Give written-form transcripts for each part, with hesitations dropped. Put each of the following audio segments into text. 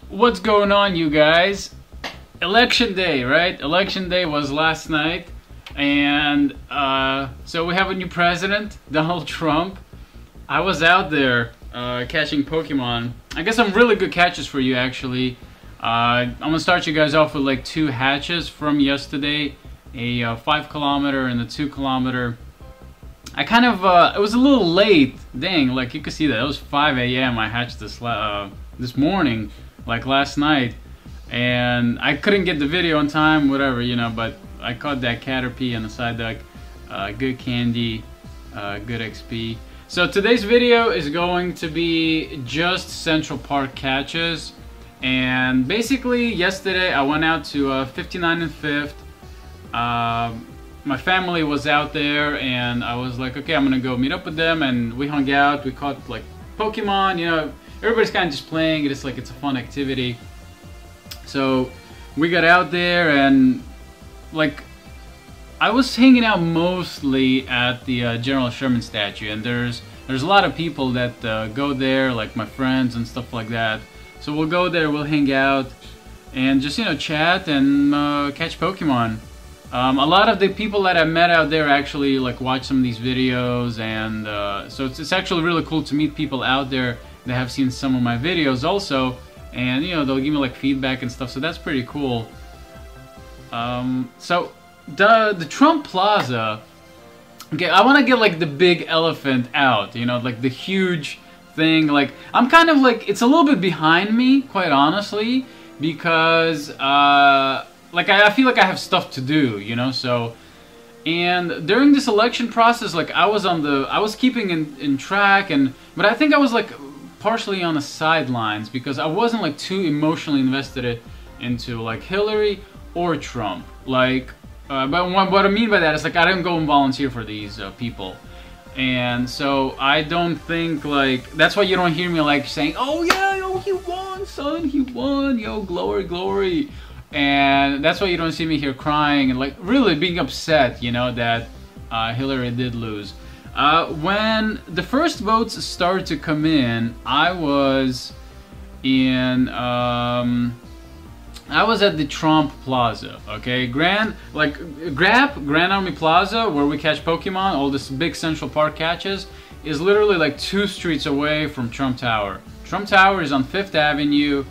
What's going on, you guys? Election day, right? Election day was last night, and so we have a new president, Donald Trump. I was out there catching Pokemon. I guess some really good catches for you, actually. I'm gonna start you guys off with like 2 hatches from yesterday, a 5 kilometer and a 2 kilometer. I kind of, it was a little late, dang, like you can see that, it was 5 a.m. I hatched this morning, like last night, and I couldn't get the video on time, whatever, you know, but I caught that Caterpie on the side deck, good candy, good XP. So today's video is going to be just Central Park catches, and basically yesterday I went out to 59 and 5th. My family was out there, and I was like, okay, I'm gonna go meet up with them, and we hung out, we caught like Pokemon, you know, everybody's kind of just playing it, it's like it's a fun activity. So we got out there, and like I was hanging out mostly at the General Sherman statue, and there's a lot of people that go there, like my friends and stuff like that. So we'll go there, we'll hang out, and just, you know, chat and catch Pokemon. A lot of the people that I met out there actually like watch some of these videos, and so it's actually really cool to meet people out there that have seen some of my videos also, and you know, they'll give me like feedback and stuff, so that's pretty cool. So the Trump Plaza, okay, I want to get like the big elephant out, you know, like the huge thing. Like I'm kind of like, it's a little bit behind me, quite honestly, because like I feel like I have stuff to do, you know. So, and during this election process, like I was keeping in track, but I think I was like partially on the sidelines because I wasn't like too emotionally invested into like Hillary or Trump. Like, but what I mean by that is like I didn't go and volunteer for these people, and so I don't think like that's why you don't hear me like saying, "Oh yeah, yo, he won, son, he won, yo, glory, glory." And that's why you don't see me here crying and like really being upset, you know, that Hillary did lose. When the first votes started to come in, I was at the Trump Plaza, okay? Grand Army Plaza, where we catch Pokemon, all this big Central Park catches, is literally like 2 streets away from Trump Tower. Trump Tower is on 5th Avenue,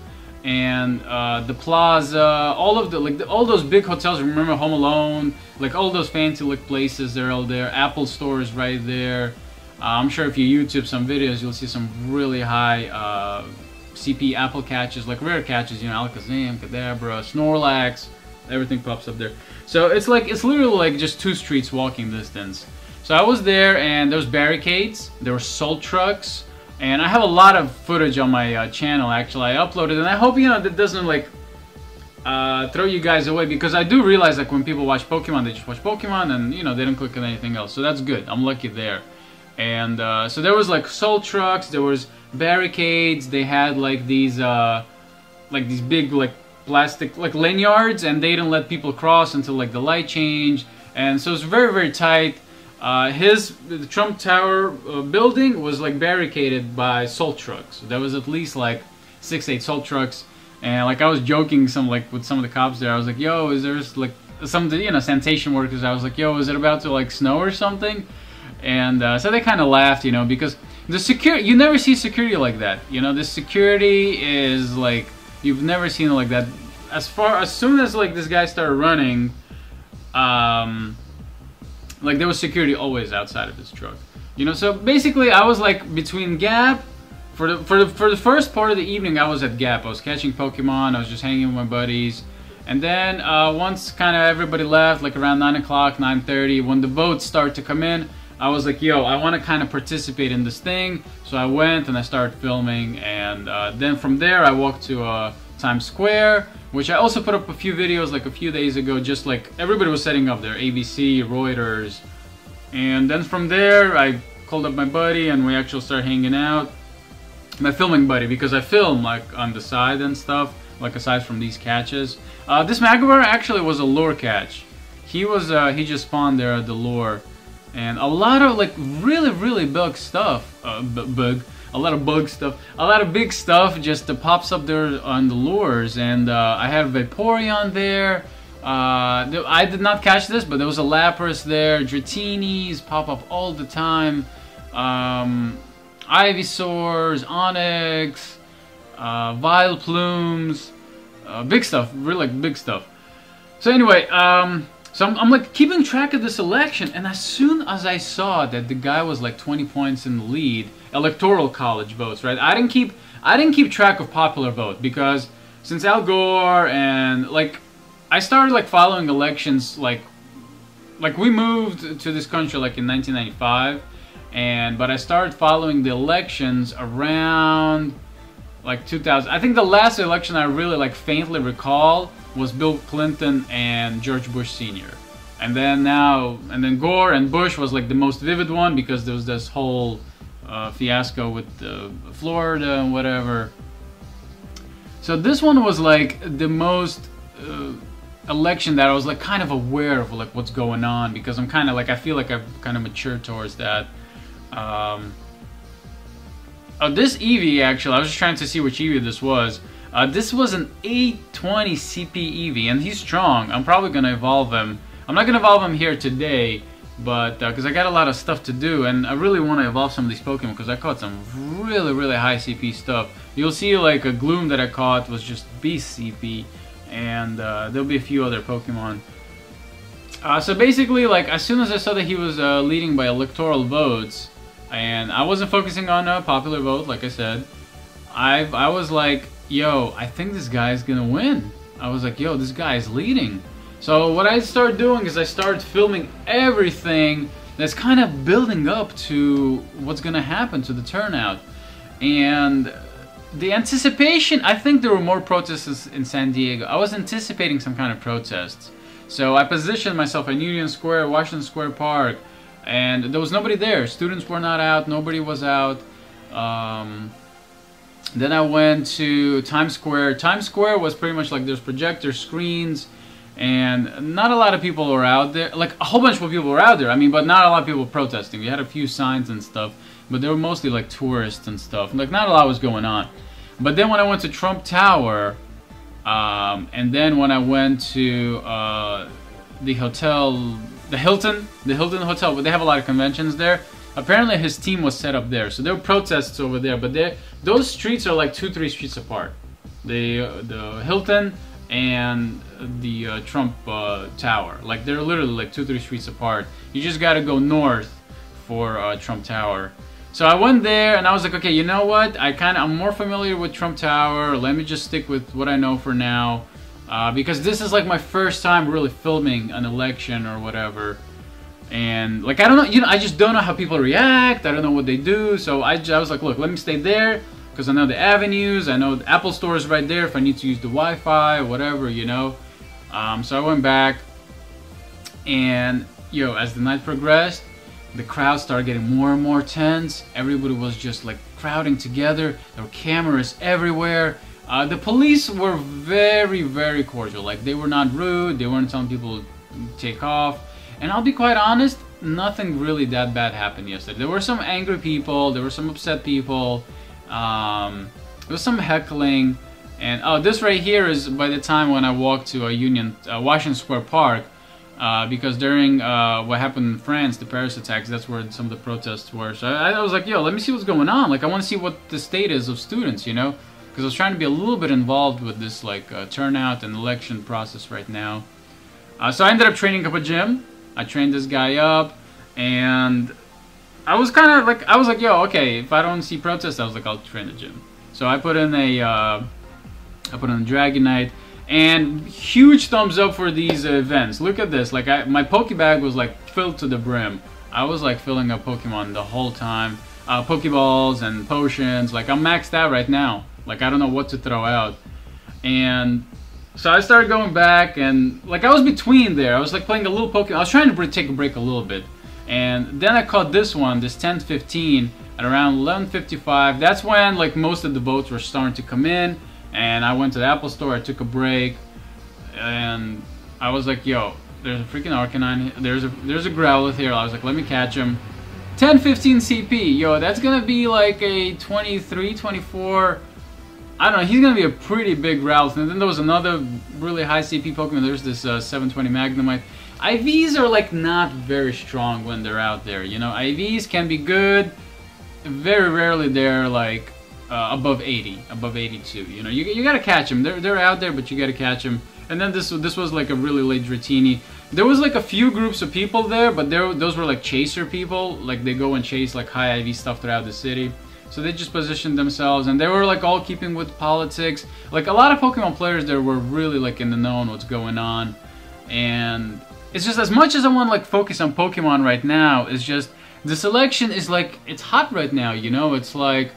and the plaza, all of the all those big hotels. Remember Home Alone, like all those fancy like places, they're all there. Apple Store is right there. I'm sure if you YouTube some videos, you'll see some really high CP Apple catches, like rare catches, you know, Alakazam, Kadabra, Snorlax, everything pops up there. So it's like, it's literally like just 2 streets walking distance. So I was there, and there was barricades, there were salt trucks, and I have a lot of footage on my channel. Actually, I uploaded, and I hope, you know, that doesn't like throw you guys away, because I do realize like when people watch Pokemon, they just watch Pokemon, and you know, they don't click on anything else. So that's good. I'm lucky there. And so there was like salt trucks, there was barricades. They had like these big like plastic like lanyards, and they didn't let people cross until like the light changed, and so it's very, very tight. The Trump Tower building was like barricaded by salt trucks. There was at least like 6-8 salt trucks, and like I was joking with some of the cops there. I was like, "Yo, is there like some, you know, sanitation workers?" I was like, "Yo, is it about to like snow or something?" And so they kind of laughed, you know, because the security, you never see security like that. You know, the security is like, you've never seen it like that. As soon as like this guy started running, like there was security always outside of his truck, you know. So basically, I was like between Gap for the first part of the evening. I was at Gap. I was catching Pokemon. I was just hanging with my buddies, and then once kind of everybody left, like around 9 o'clock, 9:30, when the votes start to come in, I was like, yo, I want to kind of participate in this thing. So I went and I started filming, and then from there I walked to Times Square, which I also put up a few videos like a few days ago, just like everybody was setting up there, ABC, Reuters. And then from there I called up my buddy, and we actually started hanging out. My filming buddy, because I film like on the side and stuff, like aside from these catches. This Magnetimite actually was a lure catch. He just spawned there at the lure. And a lot of like really, really big stuff, a lot of bug stuff, a lot of big stuff just pops up there on the lures. And I had Vaporeon there. I did not catch this, but there was a Lapras there. Dratinis pop up all the time. Ivysaurs, Onix, Vileplumes, big stuff, really like big stuff. So anyway, so I'm like keeping track of this election, and as soon as I saw that the guy was like 20 points in the lead, electoral college votes, right? I didn't keep track of popular vote because since Al Gore and like I started like following elections like we moved to this country like in 1995, but I started following the elections around like 2000. I think the last election I really like faintly recall was Bill Clinton and George Bush Sr. And then Gore and Bush was like the most vivid one because there was this whole fiasco with Florida and whatever. So this one was like the most election that I was like kind of aware of like what's going on, because I'm kind of like, I feel like I've kind of matured towards that. This EEVEE, actually, I was just trying to see which EEVEE this was. This was an 820 CP EEVEE, and he's strong. I'm probably going to evolve him. I'm not going to evolve him here today, but because I got a lot of stuff to do, and I really want to evolve some of these Pokemon because I caught some really, really high CP stuff. You'll see like a Gloom that I caught was just beast CP, and there'll be a few other Pokemon. So basically, like as soon as I saw that he was leading by electoral votes, and I wasn't focusing on a popular vote, like I said, I was like, yo, I think this guy's gonna win. I was like, yo, this guy is leading. So what I started doing is I started filming everything that's kind of building up to what's gonna happen to the turnout. And the anticipation, I think there were more protests in San Diego. I was anticipating some kind of protests. So I positioned myself in Union Square, Washington Square Park, and there was nobody there. Students were not out, nobody was out. Then I went to Times Square. Times Square was pretty much like there's projector screens, and not a lot of people were out there. Like a whole bunch of people were out there, I mean, but not a lot of people protesting. We had a few signs and stuff, but they were mostly like tourists and stuff. Like not a lot was going on. But then when I went to Trump Tower, and then when I went to the hotel, the Hilton Hotel, but they have a lot of conventions there. Apparently his team was set up there, so there were protests over there. But those streets are like 2-3 streets apart. The Hilton and the Trump Tower, like they're literally like 2-3 streets apart. You just got to go north for Trump Tower. So I went there and I was like, okay, you know what? I'm more familiar with Trump Tower. Let me just stick with what I know for now, because this is like my first time really filming an election or whatever. And like I don't know, I just don't know how people react. I don't know what they do. So I was like, look, let me stay there because I know the avenues. I know the Apple Store is right there if I need to use the Wi-Fi or whatever, So I went back, and as the night progressed, the crowd started getting more and more tense. Everybody was just like crowding together. There were cameras everywhere. The police were very, very cordial. Like they were not rude. They weren't telling people to take off. And I'll be quite honest, nothing really that bad happened yesterday. There were some angry people, there were some upset people, there was some heckling, and this right here is by the time when I walked to Washington Square Park, because during what happened in France, the Paris attacks, that's where some of the protests were. So I was like, yo, let me see what's going on. Like I want to see what the state is of students, because I was trying to be a little bit involved with this like turnout and election process right now. So I ended up training up a gym. I trained this guy up, and I was kind of like, yo, okay, if I don't see protests, I was like, I'll train the gym. So I put in a Dragonite, and huge thumbs up for these events. Look at this, like my Pokebag was like filled to the brim. I was like filling up Pokemon the whole time, Pokeballs and potions. Like I'm maxed out right now. Like I don't know what to throw out, and so I started going back, and like I was between there. I was like playing a little Pokemon. I was trying to take a break a little bit, and then I caught this 1015 at around 11:55. That's when like most of the boats were starting to come in, and I went to the Apple Store. I took a break, and I was like, yo, there's a freaking Arcanine. There's a Growlithe here. I was like, let me catch him. 10-15 CP, yo, that's gonna be like a 23, 24. I don't know, he's gonna be a pretty big Growlithe. And then there was another really high CP Pokemon. There's this 720 Magnemite. IVs are like not very strong when they're out there, you know. IVs can be good. Very rarely they're like above 80, above 82. You know, you gotta catch them. They're out there, but you gotta catch them. And then this was like a really late Dratini. There was like a few groups of people there, but those were like chaser people. Like they go and chase like high IV stuff throughout the city. So they just positioned themselves, and they were like all keeping with politics. Like a lot of Pokemon players there were really like in the know on what's going on. And it's just, as much as I want to like focus on Pokemon right now, it's just the selection is like, it's hot right now, you know. It's like,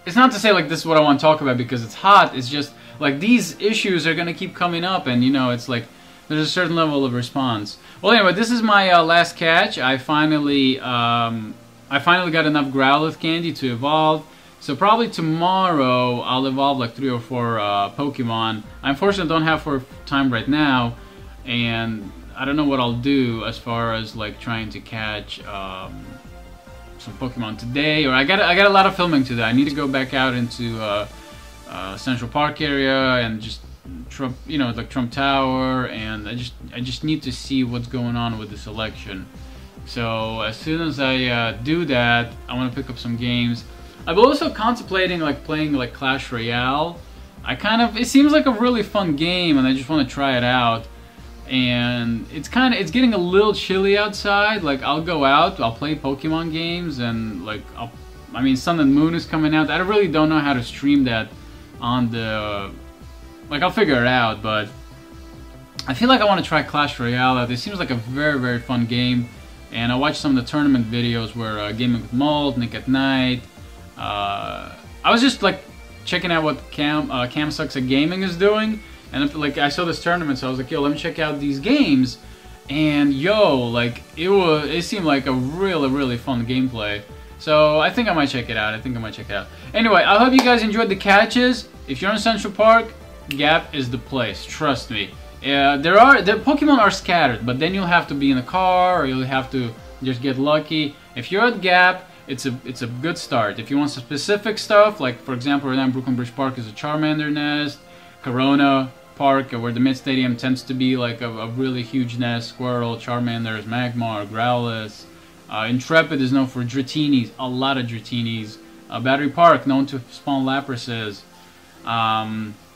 it's not to say like this is what I want to talk about because it's hot. It's just like these issues are gonna keep coming up, and you know, it's like there's a certain level of response. Well, anyway, this is my last catch. I finally got enough Growlithe candy to evolve. So probably tomorrow I'll evolve like 3 or 4 Pokemon. I unfortunately don't have time right now, and I don't know what I'll do as far as like trying to catch some Pokemon today. Or I got a lot of filming to do. I need to go back out into Central Park area and just Trump, you know, like Trump Tower, and I just need to see what's going on with the selection. So as soon as I do that, I want to pick up some games. I'm also contemplating like playing like Clash Royale. It seems like a really fun game, and I just want to try it out. And it's getting a little chilly outside. Like I'll go out, I'll play Pokemon games, and like I mean Sun and Moon is coming out. I really don't know how to stream that on the, like I'll figure it out, but I feel like I want to try Clash Royale out. It seems like a very, very fun game. And I watched some of the tournament videos where Gaming with Mold, Nick at Night. I was just like checking out what Cam Sucks at Gaming is doing, and like I saw this tournament, so I was like, yo, let me check out these games. And yo, like it seemed like a really, really fun gameplay. So I think I might check it out. Anyway, I hope you guys enjoyed the catches. If you're in Central Park, Gap is the place. Trust me. The Pokemon are scattered, but then you'll have to be in a car, or you'll have to just get lucky. If you're at Gap, it's a good start. If you want some specific stuff, like for example, right now Brooklyn Bridge Park is a Charmander nest. Corona Park, where the Mid Stadium tends to be like a really huge nest. Squirtle, Charmanders, Magmar, Growlithe. Intrepid is known for Dratinis, a lot of Dratinis. Battery Park, known to spawn Laprases.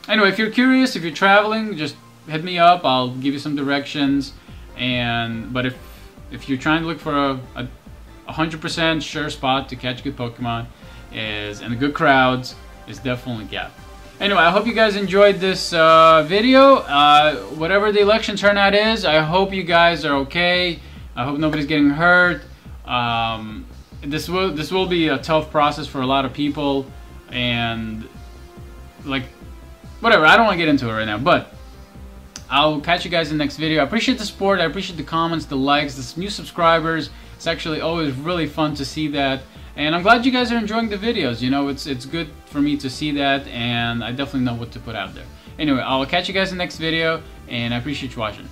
Anyway, if you're curious, if you're traveling, just hit me up. I'll give you some directions. But if you're trying to look for a 100% sure spot to catch good Pokemon and good crowds, is definitely Gap. Anyway, I hope you guys enjoyed this video. Whatever the election turnout is, I hope you guys are okay. I hope nobody's getting hurt. This will be a tough process for a lot of people, and like whatever. I don't want to get into it right now, but I'll catch you guys in the next video. I appreciate the support. I appreciate the comments, the likes, the new subscribers. It's actually always really fun to see that. And I'm glad you guys are enjoying the videos. You know, it's good for me to see that, and I definitely know what to put out there. Anyway, I'll catch you guys in the next video, and I appreciate you watching.